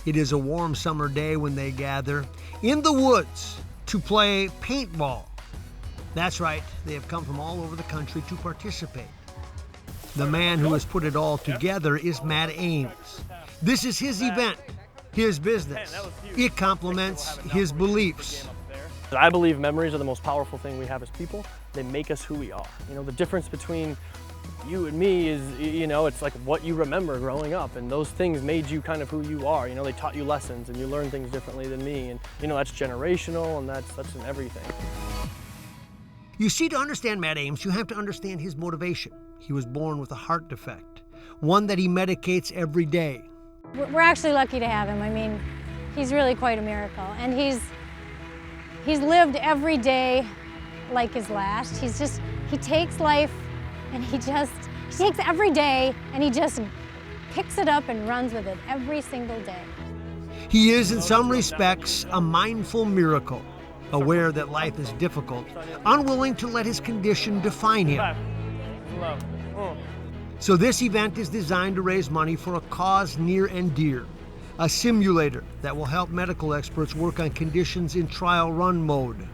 It is a warm summer day when they gather in the woods to play paintball. That's right, they have come from all over the country to participate. The man who has put it all together is Matt Ames. This is his event, his business. It complements his beliefs. I believe memories are the most powerful thing we have as people. They make us who we are. You know, the difference between you and me is, you know, it's like what you remember growing up, and those things made you kind of who you are. You know, they taught you lessons and you learn things differently than me, and you know, that's generational, and that's in everything. You see, to understand Matt Ames, you have to understand his motivation. He was born with a heart defect, one that he medicates every day. We're actually lucky to have him. I mean, he's really quite a miracle, and he's lived every day like his last. He takes life and he takes every day and he just picks it up and runs with it every single day. He is, in some respects, a mindful miracle, aware that life is difficult, unwilling to let his condition define him. So this event is designed to raise money for a cause near and dear, a simulator that will help medical experts work on conditions in trial run mode.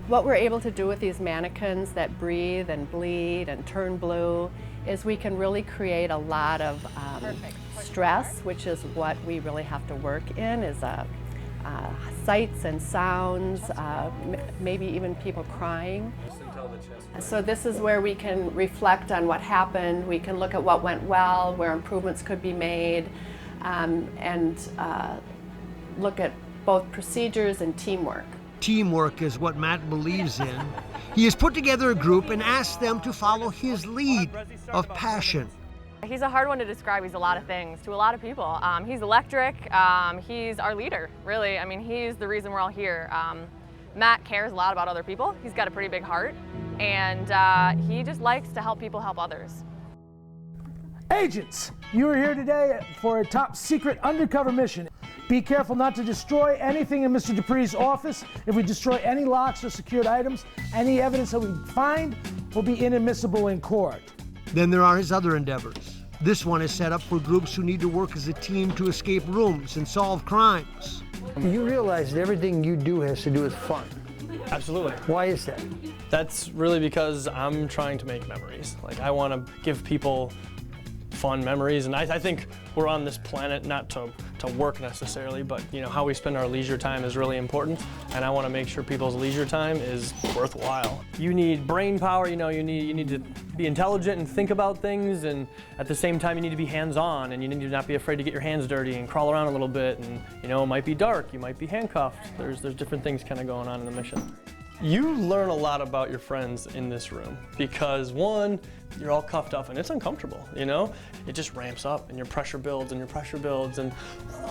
What we're able to do with these mannequins that breathe and bleed and turn blue is we can really create a lot of stress, which is what we really have to work in, is sights and sounds, maybe even people crying. So this is where we can reflect on what happened, we can look at what went well, where improvements could be made, and look at both procedures and teamwork. Teamwork is what Matt believes in. He has put together a group and asked them to follow his lead of passion. He's a hard one to describe. He's a lot of things to a lot of people. He's electric. He's our leader, really. I mean, he's the reason we're all here. Matt cares a lot about other people. He's got a pretty big heart, and he just likes to help people help others. Agents, you are here today for a top secret undercover mission. Be careful not to destroy anything in Mr. Dupree's office. If we destroy any locks or secured items, any evidence that we find will be inadmissible in court. Then there are his other endeavors. This one is set up for groups who need to work as a team to escape rooms and solve crimes. You realize that everything you do has to do with fun. Absolutely. Why is that? That's really because I'm trying to make memories. Like, I want to give people fun memories, and I think we're on this planet not to work necessarily, but you know, how we spend our leisure time is really important, and I want to make sure people's leisure time is worthwhile. You need brain power, you know, you need to be intelligent and think about things, and at the same time you need to be hands-on, and you need to not be afraid to get your hands dirty and crawl around a little bit, and you know, it might be dark, you might be handcuffed. There's different things kind of going on in the mission. You learn a lot about your friends in this room because, one, you're all cuffed up and it's uncomfortable, you know? It just ramps up and your pressure builds and your pressure builds, and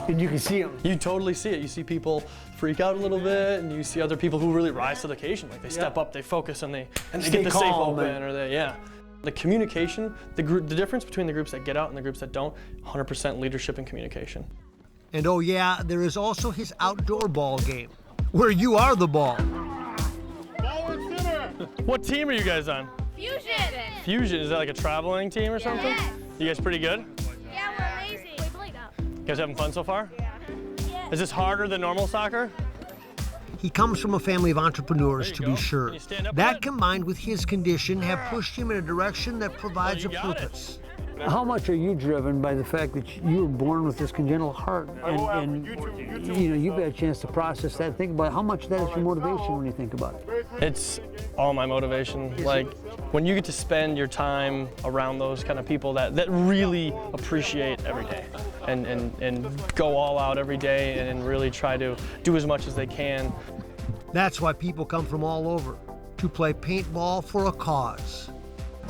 you can see them. You totally see it. You see people freak out a little bit, and you see other people who really rise to the occasion. Like, they step up, they focus, and they get the safe open, or the communication, the difference between the groups that get out and the groups that don't, 100% leadership and communication. And oh yeah, there is also his outdoor ball game, where you are the ball. What team are you guys on? Fusion. Fusion, is that like a traveling team or something? Yes. You guys pretty good? Yeah, we're amazing. You guys having fun so far? Yeah. Is this harder than normal soccer? He comes from a family of entrepreneurs, to be sure. That, combined with his condition, have pushed him in a direction that provides a purpose. How much are you driven by the fact that you were born with this congenital heart, and you know, you've had a chance to process that? Think about how much that is your motivation when you think about it. It's all my motivation. Like, when you get to spend your time around those kind of people that really appreciate every day and go all out every day and really try to do as much as they can. That's why people come from all over to play paintball for a cause.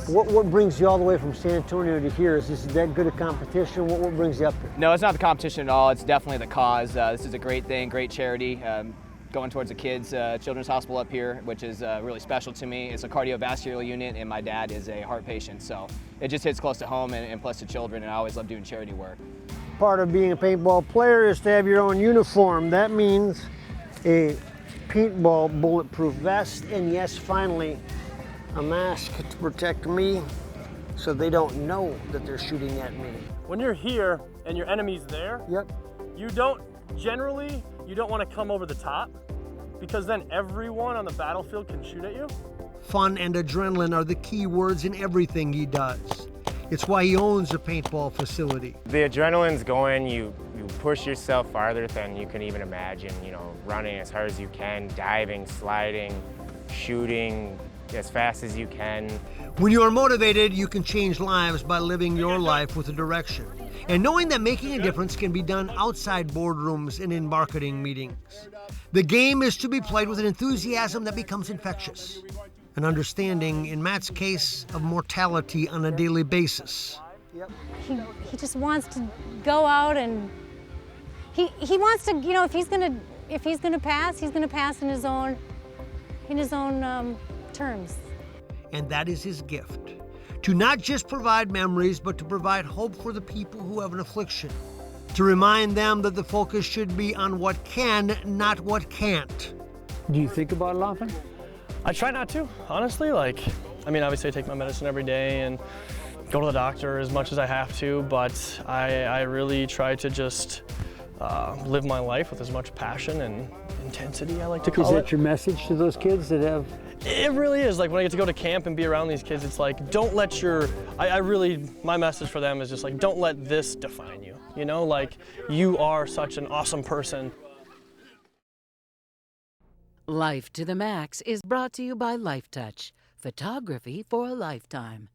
What brings you all the way from San Antonio to here? Is this that good a competition? What brings you up here? No, it's not the competition at all. It's definitely the cause. This is a great thing, great charity. Going towards the kids' children's hospital up here, which is really special to me. It's a cardiovascular unit, and my dad is a heart patient, so it just hits close to home, and plus to children, and I always love doing charity work. Part of being a paintball player is to have your own uniform. That means a paintball bulletproof vest, and yes, finally, a mask to protect me so they don't know that they're shooting at me. When you're here and your enemy's there, yep, you don't want to come over the top, because then everyone on the battlefield can shoot at you. Fun and adrenaline are the key words in everything he does. It's why he owns a paintball facility. The adrenaline's going, you push yourself farther than you can even imagine, you know, running as hard as you can, diving, sliding, shooting as fast as you can. When you are motivated, you can change lives by living your life with a direction. And knowing that making a difference can be done outside boardrooms and in marketing meetings. The game is to be played with an enthusiasm that becomes infectious. An understanding, in Matt's case, of mortality on a daily basis. He just wants to go out and he wants to, you know, if he's gonna pass, he's gonna pass in his own terms. And that is his gift. To not just provide memories, but to provide hope for the people who have an affliction. To remind them that the focus should be on what can, not what can't. Do you think about it often? I try not to, honestly. Like, I mean, obviously I take my medicine every day and go to the doctor as much as I have to, but I really try to just live my life with as much passion and intensity, I like to call it. Is that your message to those kids that have? It really is. Like, when I get to go to camp and be around these kids, it's like, don't let my message for them is just like, don't let this define you. You know, like, you are such an awesome person. Life to the Max is brought to you by Life Touch, photography for a lifetime.